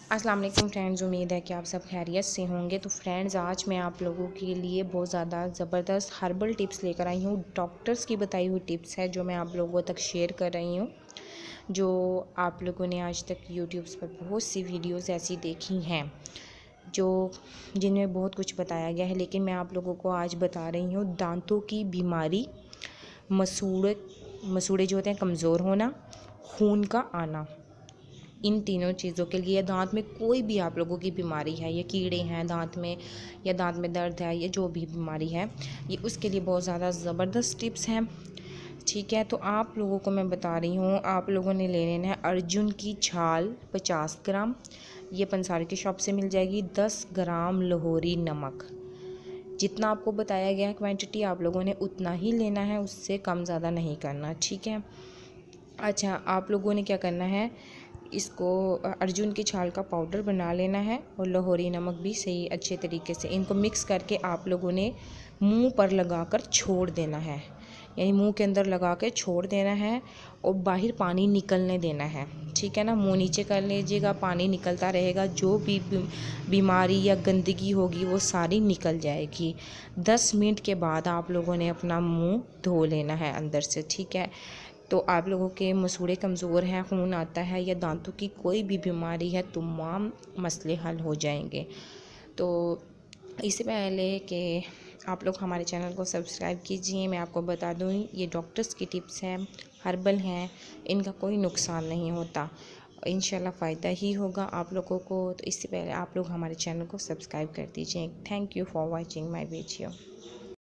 अस्सलाम वालेकुम फ्रेंड्स, उम्मीद है कि आप सब खैरियत से होंगे। तो फ्रेंड्स, आज मैं आप लोगों के लिए बहुत ज़्यादा ज़बरदस्त हर्बल टिप्स लेकर आई हूँ। डॉक्टर्स की बताई हुई टिप्स है जो मैं आप लोगों तक शेयर कर रही हूँ, जो आप लोगों ने आज तक यूट्यूब्स पर बहुत सी वीडियोस ऐसी देखी हैं जो जिनमें बहुत कुछ बताया गया है, लेकिन मैं आप लोगों को आज बता रही हूँ दांतों की बीमारी, मसूड़े जो होते हैं कमज़ोर होना, खून का आना। इन तीनों चीज़ों के लिए दांत में कोई भी आप लोगों की बीमारी है, ये कीड़े हैं दांत में या दांत में दर्द है, ये जो भी बीमारी है, ये उसके लिए बहुत ज़्यादा ज़बरदस्त टिप्स हैं। ठीक है, तो आप लोगों को मैं बता रही हूँ, आप लोगों ने ले लेना है अर्जुन की छाल 50 ग्राम, ये पंसारी की शॉप से मिल जाएगी। 10 ग्राम लाहौरी नमक, जितना आपको बताया गया है क्वांटिटी आप लोगों ने उतना ही लेना है, उससे कम ज़्यादा नहीं करना। ठीक है। अच्छा, आप लोगों ने क्या करना है, इसको अर्जुन की छाल का पाउडर बना लेना है और लाहौरी नमक भी सही अच्छे तरीके से इनको मिक्स करके आप लोगों ने मुंह पर लगाकर छोड़ देना है, यानी मुंह के अंदर लगा के छोड़ देना है और बाहर पानी निकलने देना है। ठीक है ना, मुंह नीचे कर लीजिएगा, पानी निकलता रहेगा, जो भी बीमारी या गंदगी होगी वो सारी निकल जाएगी। 10 मिनट के बाद आप लोगों ने अपना मुंह धो लेना है अंदर से। ठीक है, तो आप लोगों के मसूड़े कमज़ोर हैं, खून आता है या दांतों की कोई भी बीमारी है, तमाम मसले हल हो जाएंगे। तो इससे पहले कि आप लोग हमारे चैनल को सब्सक्राइब कीजिए, मैं आपको बता दूँ ये डॉक्टर्स की टिप्स हैं, हर्बल हैं, इनका कोई नुकसान नहीं होता, इंशाल्लाह फ़ायदा ही होगा आप लोगों को। तो इससे पहले आप लोग हमारे चैनल को सब्सक्राइब कर दीजिए। Thank you for watching my video.